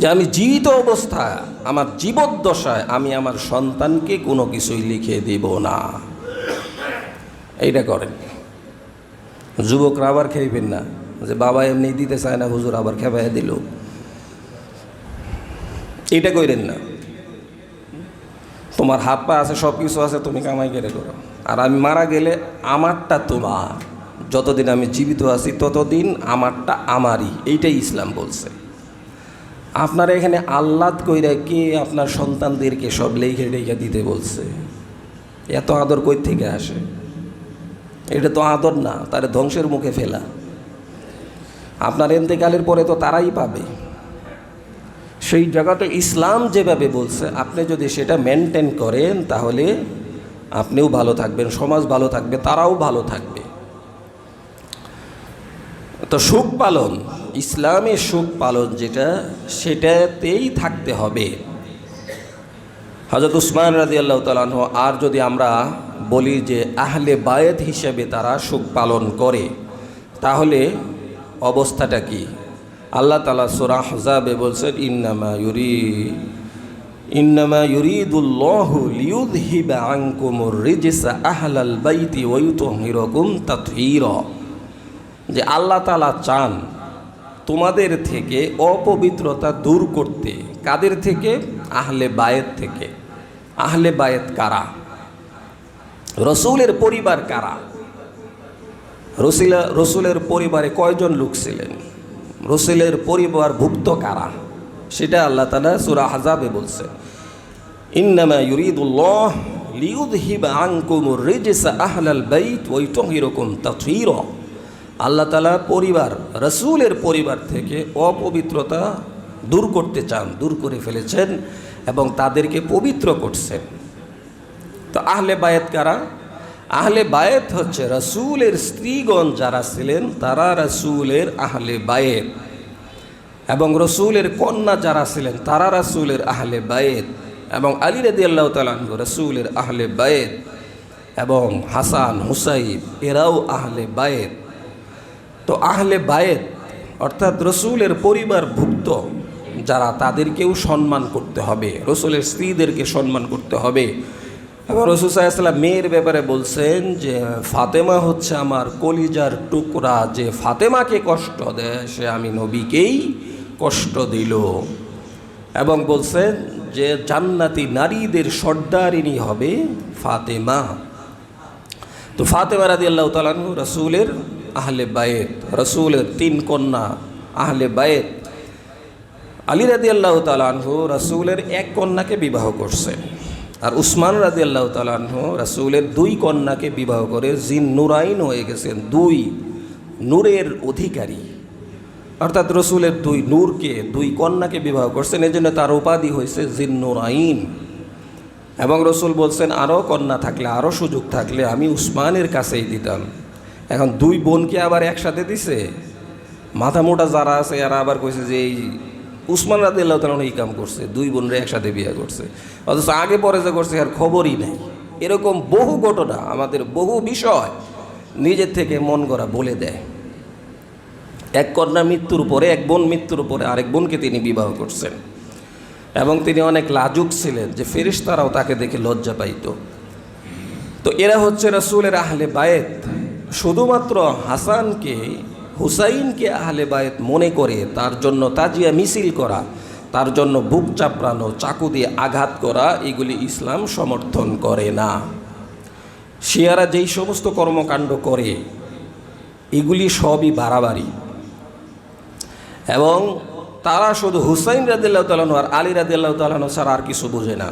যে আমি জীবিত অবস্থায়, আমার জীবদ্দশায় আমি আমার সন্তানকে কোনো কিছুই লিখে দেব না। এইটা করেন। যুবকরা আবার খেইবেন না যে বাবা এমনি দিতে চায় না, হুজুর আবার খেপাইয়া দিল, এটা কইরেন না। তোমার হাত পা আছে, সব কিছু আছে, তুমি কামাই করে করো, আর আমি মারা গেলে আমারটা তোমার। যতদিন আমি জীবিত আছি ততদিন আমারটা আমারই, এইটাই ইসলাম বলছে। আপনারা এখানে আহ্লাদ কইরা কে আপনার সন্তানদেরকে সব লেখে লেখে দিতে বলছে? এত আদর কই থেকে আসে? এটা তো আদর না, তারে ধ্বংসের মুখে ফেলা। আপনার ইন্তেকালের পরে তো তারাই পাবে। সেই জায়গাটা ইসলাম যেভাবে বলছে আপনি যদি সেটা মেনটেন করেন তাহলে আপনিও ভালো থাকবেন, সমাজ ভালো থাকবে, তারাও ভালো থাকবে। তো সুখ পালন, ইসলামে সুখ পালন যেটা, সেটাতেই থাকতে হবে। হযরত উসমান রাদিয়াল্লাহু তাআলা আনহু, আর যদি আমরা বলি যে আহলে বায়েত হিসেবে তারা সুখ পালন করে, তাহলে অবস্থাটা কি? আল্লাহ তাআলা সূরা আহজাবে বলছেন, ইন্নামা ইউরিদুল্লাহু লিইউযহিবা আনকুমুর রিজসা আহলাল বাইতি ওয়া ইউতাহহিরাকুম তাতহীরা। যে আল্লাহ তাআলা চান তোমাদের থেকে অপবিত্রতা দূর করতে। কাদের থেকে? আহলে বায়েত থেকে। আহলে বায়েত কারা? রসুলের পরিবার কারা? রসুলের পরিবারে কয়জন লোক ছিলেন? রসুলের পরিবার ভুক্ত কারা? সেটা আল্লাহ তাআলা সূরা আহজাবে বলছে, ইন্নামা ইউরিদুল্লাহ লিইউযহিবা আনকুমুর রিজসা আহলাল বাইত ওয়া ইউতাহহিরাকুম তাতহীরা। আল্লাহ তাআলা পরিবার, রাসূলের পরিবার থেকে অপবিত্রতা দূর করতে চান, দূর করে ফেলেছেন এবং তাদেরকে পবিত্র করছেন। তো আহলে বায়েত কারা? আহলে বায়েত হচ্ছে রাসূলের স্ত্রীগণ যারা ছিলেন তারা রাসূলের আহলে বায়েত, এবং রাসূলের কন্যা যারা ছিলেন তারা রাসূলের আহলে বায়েত, এবং আলী রাদিয়াল্লাহু তাআলা আনহু রাসূলের আহলে বায়েত, এবং হাসান হুসাইন এরাও আহলে বায়েত। তো আহলে বায়েত অর্থাৎ রসুলের পরিবারভুক্ত যারা, তাদেরকেও সম্মান করতে হবে, রসুলের স্ত্রীদেরকে সম্মান করতে হবে। এবং রসুল সাল্লাল্লাহু আলাইহি ওয়াসাল্লাম মেয়ের ব্যাপারে বলছেন যে ফাতেমা হচ্ছে আমার কলিজার টুকরা, যে ফাতেমাকে কষ্ট দেয় সে আমি নবীকেই কষ্ট দিল। এবং বলছেন যে জান্নাতি নারীদের সর্দারিনী হবে ফাতেমা। তো ফাতেমা রাদিয়াল্লাহু তাআলা আনহু রাসূলের আহলে বায়েত, রাসূলের 3 কন্যা আহলে বায়েত। আলী রাদিয়াল্লাহু তাআলা আনহু রাসূলের 1 কন্যাকে বিবাহ করছেন, আর উসমান রাদিয়াল্লাহু তাআলা আনহু রাসূলের 2 কন্যাকে বিবাহ করে জিন নুরাইন হয়ে গেছেন, 2 নূরের অধিকারী। অর্থাৎ রসূলের 2 নূরকে, 2 কন্যাকে বিবাহ করছেন, এজন্য তার উপাধি হয়েছে জিন নুরাইন। এবং রসূল বলছেন আরও কন্যা থাকলে, আরও সুযোগ থাকলে আমি উসমানের কাছেই দিতাম। এখন 2 বোনকে আবার একসাথে দিছে, মাথা মোটা যারা আছে এরা আবার কইছে যে এই উসমান রাদিয়াল্লাহু তাআলা এই কাম করছে, 2 বোনরে একসাথে বিয়ে করছে, অথচ আগে পরে যে করছে আর খবরই নেই। এরকম বহু ঘটনা, আমাদের বহু বিষয় নিজের থেকে মন করা বলে দেয়। 1 কন্যা মৃত্যুর পরে, 1 বোন মৃত্যুর পরে আরেক বোনকে তিনি বিবাহ করছেন, এবং তিনি অনেক লাজুক ছিলেন যে ফেরেশতারাও তাকে দেখে লজ্জা পাইত। তো এরা হচ্ছে রাসূলের আহলে বায়েত। শুধুমাত্র হাসানকে, হুসাইনকে আহলে বায়েত মনে করে তার জন্য তাজিয়া মিছিল করা, তার জন্য বুক চাপড়ানো, চাকু দিয়ে আঘাত করা, এগুলি ইসলাম সমর্থন করে না। শিয়ারা যেই সমস্ত কর্মকাণ্ড করে এগুলি সবই বাড়াবাড়ি, এবং তারা শুধু হুসাইন রাদিয়াল্লাহু তাআলা আর আলী রাদিয়াল্লাহু তাআলা ছাড়া আর কিছু বোঝে না।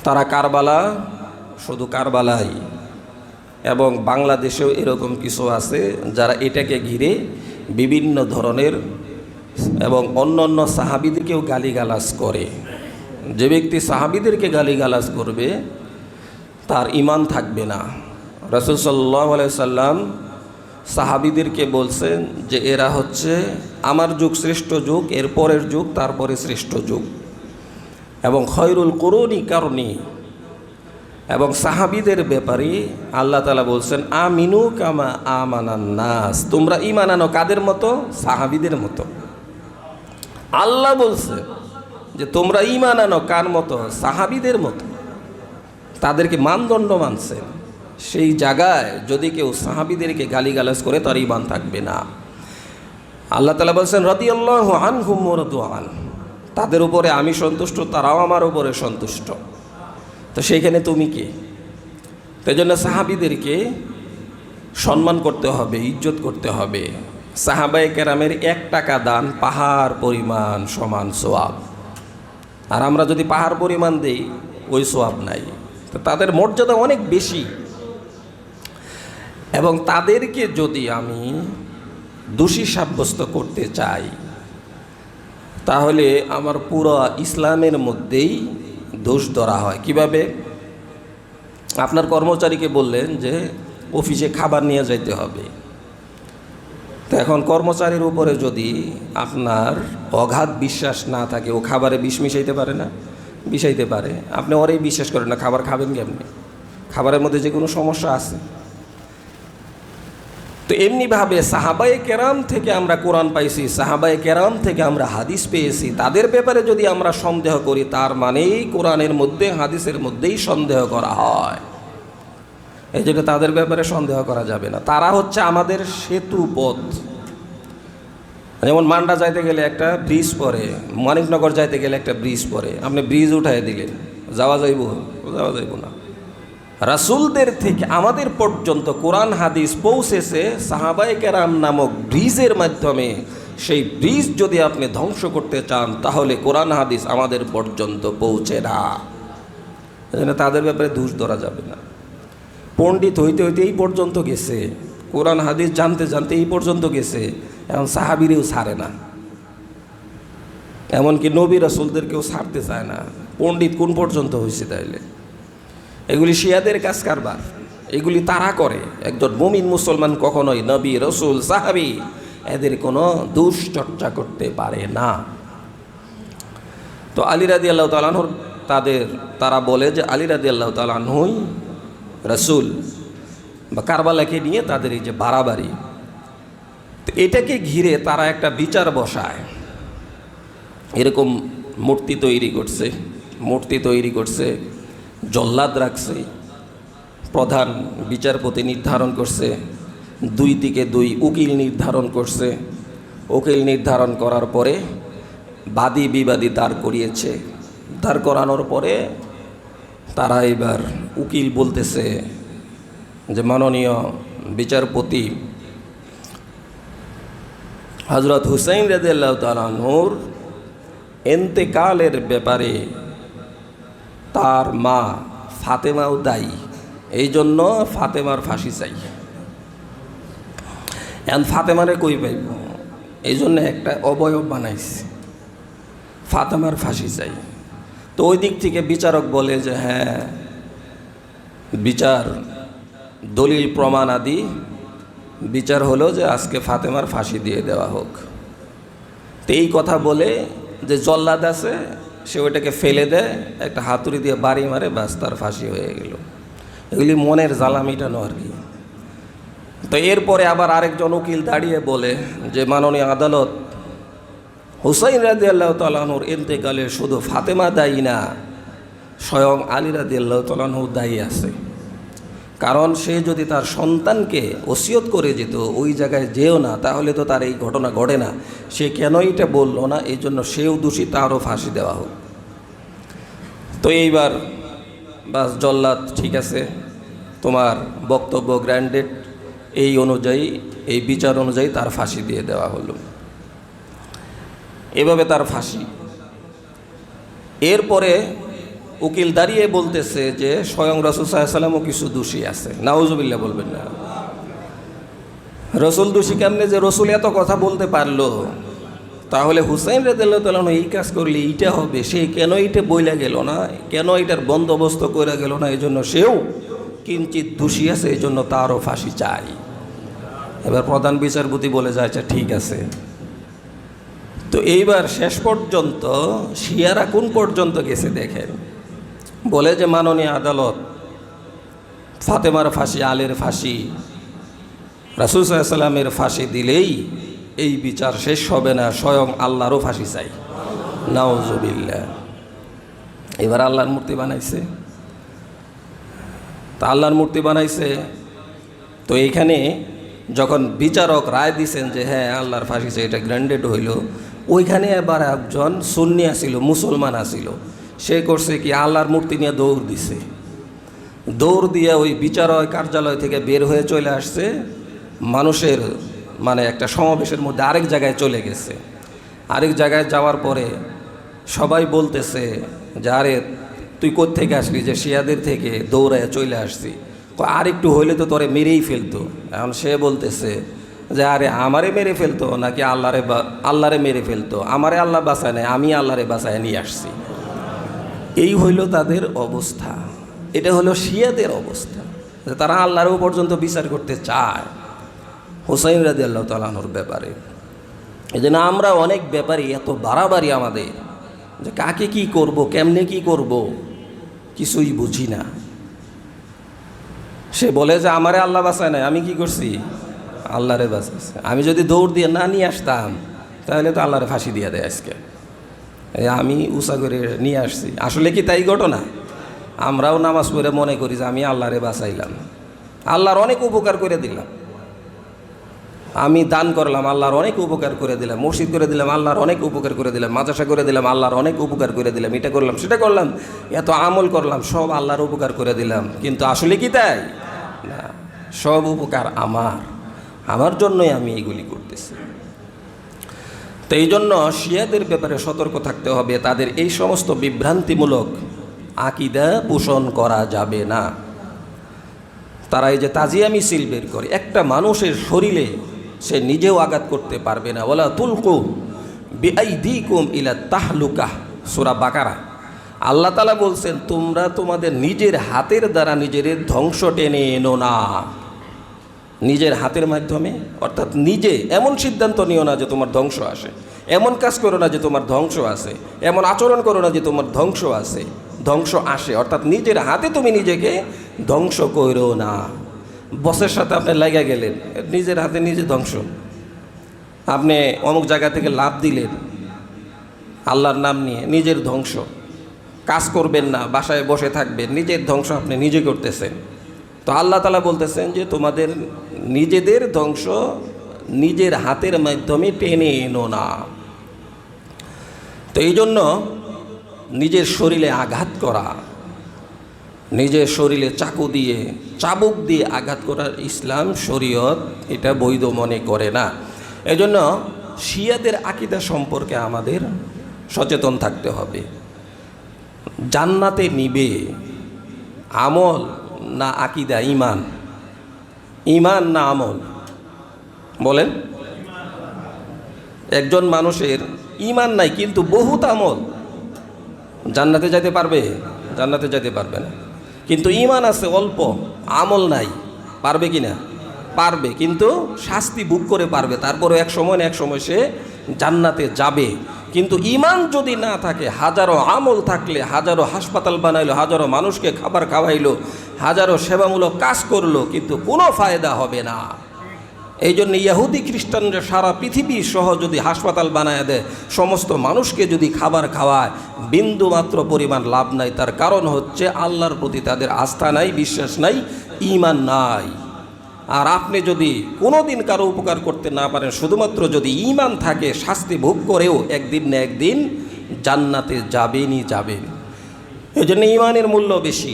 তারা কারবালা, শুধু কারবালাই। এবং বাংলাদেশেও এরকম কিছু আছে যারা এটাকে ঘিরে বিভিন্ন ধরনের এবং অন্য অন্য সাহাবীদেরকেও গালিগালাজ করে। যে ব্যক্তি সাহাবীদেরকে গালিগালাজ করবে তার ঈমান থাকবে না। রাসূল সাল্লাল্লাহু আলাইহি সাল্লাম সাহাবীদেরকে বলছেন যে এরা হচ্ছে আমার যুগ শ্রেষ্ঠ যুগ, এর পরের যুগ তারপরে শ্রেষ্ঠ যুগ, এবং খয়রুল কুরুনি কারনি। এবং সাহাবীদের ব্যাপারে আল্লাহ তাআলা বলছেন আমিনু কামা আমানান নাস, তোমরা ঈমান আনো কাদের মতো? সাহাবীদের মতো। আল্লাহ বলছে যে তোমরা ঈমান আনো কার মতো? সাহাবীদের মতো। তাদেরকে মানদণ্ড মানছে। সেই জায়গায় যদি কেউ সাহাবীদেরকে গালিগালাজ করে তার ঈমান থাকবে না। আল্লাহ তাআলা বলছেন রাদিয়াল্লাহু আনহুম ওয়া রাদু আন, তাদের উপরে আমি সন্তুষ্ট, তারাও আমার উপরে সন্তুষ্ট। তো সেইখানে তুমি কে? তাই জন্য সাহাবীদেরকে সম্মান করতে হবে, ইজ্জত করতে হবে। সাহাবায়ে কেরামের 1 টাকা দান পাহাড় পরিমাণ সমান সওয়াব, আর আমরা যদি পাহাড় পরিমাণ দেই ওই সওয়াব নাই। তো তাদের মর্যাদা অনেক বেশি, এবং তাদেরকে যদি আমি দোষী সাব্যস্ত করতে চাই তাহলে আমার পুরো ইসলামের মধ্যেই দোষ ধরা হয়। কিভাবে? আপনার কর্মচারীকে বললেন যে অফিসে খাবার নিয়ে যাইতে হবে, তো এখন কর্মচারীর উপরে যদি আপনার অগাধ বিশ্বাস না থাকে, ও খাবারে বিষ মিশাইতে পারে না? মিশাইতে পারে। আপনি ওরেই বিশ্বাস করেন না, খাবার খাবেন কেমনি? খাবারের মধ্যে যে কোনো সমস্যা আছে। তো এমনিভাবে সাহাবায়ে কেরাম থেকে আমরা কোরআন পাইছি, সাহাবায়ে কেরাম থেকে আমরা হাদিস পেয়েছি, তাদের ব্যাপারে যদি আমরা সন্দেহ করি তার মানেই কোরআনের মধ্যে হাদিসের মধ্যেই সন্দেহ করা হয়। এই জন্য তাদের ব্যাপারে সন্দেহ করা যাবে না। তারা হচ্ছে আমাদের সেতু পথ। যেমন মান্ডা যাইতে গেলে একটা ব্রিজ পড়ে, মানিকনগর যাইতে গেলে একটা ব্রিজ পড়ে, আপনি ব্রিজ উঠাই দিলেন, যাওয়া যাইব? যাওয়া যাইব না। রাসূলদের থেকে আমাদের পর্যন্ত কোরআন হাদিস পৌঁছেছে সাহাবায়ে কেরাম নামক ব্রিজের মাধ্যমে। সেই ব্রিজ যদি আপনি ধ্বংস করতে চান তাহলে কোরআন হাদিস আমাদের পর্যন্ত পৌঁছে না। এজন্য তাদের ব্যাপারে দোষ ধরা যাবে না। পণ্ডিত হইতে হইতে এই পর্যন্ত গেছে, কোরআন হাদিস জানতে জানতে এই পর্যন্ত গেছে, এখন সাহাবিরেও ছাড়ে না, এমনকি নবী রাসূলদেরকেও ছাড়তে চায় না। পণ্ডিত কোন পর্যন্ত হয়েছে তাইলে? এগুলি শিয়াদের কাজ কারবার, এগুলি তারা করে। একজন মুমিন মুসলমান কখনোই নবী রসুল সাহাবি এদের কোনো দুশ্চর্চা করতে পারে না। তো আলী রাদিয়াল্লাহু তাআলা আনহুর তারা বলে যে আলী রাদিয়াল্লাহু তাআলা আনহুই রসুল, বা কারবালাকে নিয়ে তাদের এই যে বাড়াবাড়ি, তো এটাকে ঘিরে তারা একটা বিচার বসায়। এরকম মূর্তি তৈরি করছে, জল্লাদ রাখছে, প্রধান বিচারপতি নির্ধারণ করছে, দুই দিকে দুই উকিল নির্ধারণ করছে। উকিল নির্ধারণ করার পরে বাদী বিবাদী দাঁড় করিয়েছে। দাঁড় করানোর পরে তারা এবার উকিল বলতেছে যে মাননীয় বিচারপতি হযরত হুসাইন রাদিয়াল্লাহু তাআলা আনহুর ইন্তেকালের ব্যাপারে তার মা ফাতেমাও দায়ী, এই জন্য ফাতেমার ফাঁসি চাই। এখন ফাতেমারে কই পাইব, এই জন্য একটা অবয়ব বানাইছে, ফাতেমার ফাঁসি চাই। তো ওই দিক থেকে বিচারক বলে যে হ্যাঁ, বিচার দলিল প্রমাণ আদি বিচার হলো যে আজকে ফাতেমার ফাঁসি দিয়ে দেওয়া হোক। তো এই কথা বলে যে জল্লাদ আছে সে ওইটাকে ফেলে দেয়, একটা হাতুড়ি দিয়ে বাড়ি মারে, ব্যাস তার ফাঁসি হয়ে গেল। এগুলি মনের জ্বালা মিটানো আর কি। তো এরপরে আবার আরেকজন উকিল দাঁড়িয়ে বলে যে মাননীয় আদালত, হুসাইন রাদিয়াল্লাহু তাআলা আনহুর ইন্তেকালে শুধু ফাতেমা দায়ী না, স্বয়ং আলী রাদিয়াল্লাহু তাআলা আনহু দায়ী আছে। কারণ সে যদি তার সন্তানকে ওসিয়ত করে যেত ওই জায়গায় যেও না, তাহলে তো তার এই ঘটনা ঘটে না। সে কেন এটা বললো না, এই জন্য সেও দোষী, তারও ফাঁসি দেওয়া হোক। তো এইবার বাস জল্লাদ, ঠিক আছে তোমার বক্তব্য গ্র্যান্ডেড, এই অনুযায়ী, এই বিচার অনুযায়ী তার ফাঁসি দিয়ে দেওয়া হলো। এভাবে তার ফাঁসি। এরপরে উকিল দাঁড়িয়ে বলতেছে যে স্বয়ং রাসূল সাল্লাল্লাহু আলাইহি ওয়াসাল্লামও কিছু দোষী আছে। নাউজুবিল্লাহ বলবেন না। রসুল দোষী কেমনে যে রসুল এত কথা বলতে পারলো? তাহলে হুসাইন রাদিয়াল্লাহু তাআলা এই কাজ করলে এইটা হবে, সে কেন এইটা বইলা গেল না, কেন এটার বন্দোবস্ত করে গেল না, এই জন্য সেও কিঞ্চিত দোষী আছে, এই জন্য তারও ফাঁসি চাই। এবার প্রধান বিচারপতি বলে যায় আচ্ছা ঠিক আছে। তো এইবার শেষ পর্যন্ত শিয়ারা কোন পর্যন্ত গেছে দেখেন, বলে যে মাননীয় আদালত, ফাতেমার ফাঁসি, আলীর ফাঁসি, রাসূল সাল্লাল্লাহু আলাইহি ওয়াসাল্লামের ফাঁসি দিলেই এই বিচার শেষ হবে না, স্বয়ং আল্লাহরও ফাঁসি চাই। নাউজুবিল্লাহ। এবার আল্লাহর মূর্তি বানাইছে। তা আল্লাহর মূর্তি বানাইছে, তো এইখানে যখন বিচারক রায় দিছেন যে হ্যাঁ আল্লাহর ফাঁসি চাই, এটা গ্র্যান্ডেড হইল, ওইখানে এবার একজন সুন্নি আসিল, মুসলমান আসিল, সে করছে কি আল্লাহর মূর্তি নিয়ে দৌড় দিছে। দৌড় দিয়ে ওই বিচারক কার্যালয় থেকে বের হয়ে চলে আসছে, মানুষের মানে একটা সমাবেশের মধ্যে আরেক জায়গায় চলে গেছে। আরেক জায়গায় যাওয়ার পরে সবাই বলতেছে যে আরে তুই কোত্থেকে আসলি, যে শিয়াদের থেকে দৌড়ায় চলে আসছি, আর একটু হইলে তো তোরে মেরেই ফেলতো। এখন সে বলতেছে যে আরে আমারে মেরে ফেলতো নাকি আল্লাহরে মেরে ফেলতো, আমারে আল্লাহ বাঁচায় নাই, আমি আল্লাহরে বাঁচায় নিয়ে আসছি। এই হইল তাদের অবস্থা। এটা হলো শিয়াদের অবস্থা, যে তারা আল্লাহরও পর্যন্ত বিচার করতে চায় হুসাইন রাদিয়াল্লাহু তাআলা আনহুর ব্যাপারে। এই জন্য আমরা অনেক ব্যাপারে এত বাড়াবাড়ি আমাদের, যে কাকে কি করব, কেমনে কি করব, কিছুই বুঝি না। সে বলে যে আমারে আল্লাহ বাঁচায় নাই, আমি কি করছি, আল্লাহরে বাঁচাইছে। আমি যদি দৌড় দিয়ে না নিয়ে আসতাম তাহলে তো আল্লাহরে ফাঁসি দিয়ে দেয় আজকে, আমি উষা করে নিয়ে আসছি। আসলে কি তাই ঘটনা? আমরাও নামাজ পড়ে মনে করি যে আমি আল্লাহরে বাঁচাইলাম, আল্লাহর অনেক উপকার করে দিলাম, আমি দান করলাম, আল্লাহর অনেক উপকার করে দিলাম, মসজিদ করে দিলাম, আল্লাহর অনেক উপকার করে দিলাম, মাদ্রাসা করে দিলাম, আল্লাহর অনেক উপকার করে দিলাম, এটা করলাম সেটা করলাম, এত আমল করলাম, সব আল্লাহর উপকার করে দিলাম। কিন্তু আসলে কি তাই না? সব উপকার আমার জন্যই আমি এগুলি করতেছি। তো এই জন্য শিয়াদের ব্যাপারে সতর্ক থাকতে হবে, তাদের এই সমস্ত বিভ্রান্তিমূলক আকীদা পোষণ করা যাবে না। তারা এই যে তাজিয়া মিছিল বের করে, একটা মানুষের শরীরে সে নিজেও আঘাত করতে পারবে না। ওয়ালা তুলকু বিআইদিকুম ইলা তাহলুকাহ, সূরা বাকারা। আল্লাহ তাআলা বলছেন, তোমরা তোমাদের নিজের হাতের দ্বারা নিজের ধ্বংস টেনে এনো না। নিজের হাতের মাধ্যমে, অর্থাৎ নিজে এমন সিদ্ধান্ত নিও না যে তোমার ধ্বংস আসে, এমন কাজ করো না যে তোমার ধ্বংস আসে, এমন আচরণ করো না যে তোমার ধ্বংস আসে, ধ্বংস আসে। অর্থাৎ নিজের হাতে তুমি নিজেকে ধ্বংস করো না। বসের সাথে আপনি লাগা গেলেন, নিজের হাতে নিজে ধ্বংস। আপনি অমুক জায়গা থেকে লাভ দিলেন আল্লাহর নাম নিয়ে, নিজের ধ্বংস। কাজ করবেন না, বাসায় বসে থাকবেন, নিজের ধ্বংস আপনি নিজে করতেছেন। তো আল্লাহ তাআলা বলতেছেন যে তোমাদের নিজেদের ধ্বংস নিজের হাতের মাধ্যমে টেনে এনো না। তো এই জন্য নিজের শরীরে আঘাত করা, নিজের শরীরে চাকু দিয়ে, চাবুক দিয়ে আঘাত করার ইসলাম শরীয়ত এটা বৈধ মনে করে না। এজন্য শিয়াদের আকীদা সম্পর্কে আমাদের সচেতন থাকতে হবে। জান্নাতে নিবে আমল না আকীদা, ঈমান? ঈমান না আমল? বলেন। একজন মানুষের ঈমান নাই কিন্তু বহুত আমল, জান্নাতে যেতে পারবে? জান্নাতে যেতে পারবে না। কিন্তু ঈমান আছে অল্প, আমল নাই, পারবে কি না? পারবে, কিন্তু শাস্তি ভোগ করে পারবে। তারপরে এক সময় না এক সময় সে জান্নাতে যাবে। কিন্তু ঈমান যদি না থাকে, হাজারো আমল থাকলে, হাজারো হাসপাতাল বানাইলো, হাজারো মানুষকে খাবার খাওয়াইলো, হাজারো সেবামূলক কাজ করলো, কিন্তু কোনো ফায়দা হবে না। এই জন্য ইহুদি খ্রিস্টানরা সারা পৃথিবী সহ যদি হাসপাতাল বানায় দেয়, সমস্ত মানুষকে যদি খাবার খাওয়ায়, বিন্দু মাত্র পরিমাণ লাভ নাই। তার কারণ হচ্ছে আল্লাহর প্রতি তাদের আস্থা নাই, বিশ্বাস নাই, ঈমান নাই। আর আপনি যদি কোনো দিন কারো উপকার করতে না পারেন, শুধুমাত্র যদি ঈমান থাকে, শাস্তি ভোগ করেও একদিন না একদিন জান্নাতে যাবেনই যাবেন। এই জন্য ঈমানের মূল্য বেশি।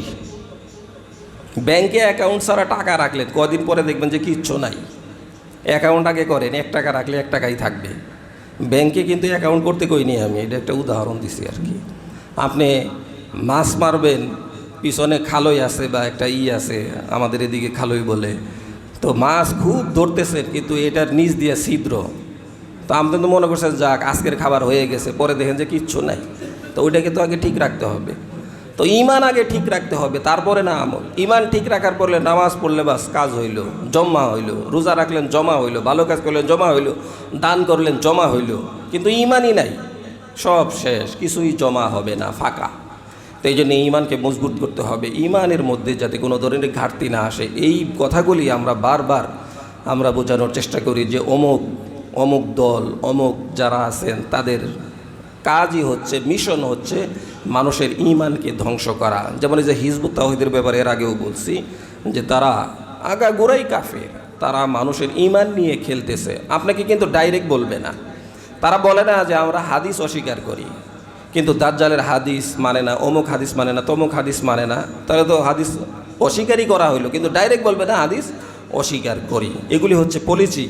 ব্যাংকে অ্যাকাউন্ট ছাড়া টাকা রাখলেন, কদিন পরে দেখবেন যে কিচ্ছু নাই। অ্যাকাউন্ট আগে করেন, 1 টাকা রাখলে 1 টাকাই থাকবে। ব্যাংকে কিন্তু অ্যাকাউন্ট করতে কইনি আমি, এটা একটা উদাহরণ দিছি আর কি। আপনি মাছ মারবেন, পিছনে খালই আছে বা একটা আছে, আমাদের এদিকে খালই বলে, তো মাছ খুব ধরতেছেন কিন্তু এটার নিচ দিয়ে ছিদ্র। তো আপনি তো মনে করছেন যাক আজকের খাবার হয়ে গেছে, পরে দেখেন যে কিচ্ছু নাই। তো ওইটাকে তো আগে ঠিক রাখতে হবে। তো ঈমান আগে ঠিক রাখতে হবে, তারপরে না আমল। ঈমান ঠিক রাখার পরে নামাজ পড়লে বাস কাজ হইল, জমা হইল, রোজা রাখলেন জমা হইল, ভালো কাজ করলেন জমা হইল, দান করলেন জমা হইল, কিন্তু ঈমানই নাই, সব শেষ, কিছুই জমা হবে না, ফাঁকা। তো এই জন্য ঈমানকে মজবুত করতে হবে, ঈমানের মধ্যে যাতে কোনো ধরনের ঘাটতি না আসে। এই কথাগুলি আমরা বারবার বোঝানোর চেষ্টা করি যে অমুক দল, অমুক যারা আছেন তাদের কাজই হচ্ছে, মিশন হচ্ছে মানুষের ঈমানকে ধ্বংস করা। যেমন এই যে হিজবুত তাওহীদের ব্যাপারে এর আগেও বলছি যে তারা আগাগোড়াই কাফের, তারা মানুষের ঈমান নিয়ে খেলতেছে। আপনাকে কিন্তু ডাইরেক্ট বলবে না, তারা বলে না যে আমরা হাদিস অস্বীকার করি, কিন্তু দাজ্জালের হাদিস মানে না, অমুক হাদিস মানে না, তমুক হাদিস মানে না, তাহলে তো হাদিস অস্বীকারই করা হইলো, কিন্তু ডাইরেক্ট বলবে না হাদিস অস্বীকার করি। এগুলি হচ্ছে পলিসি।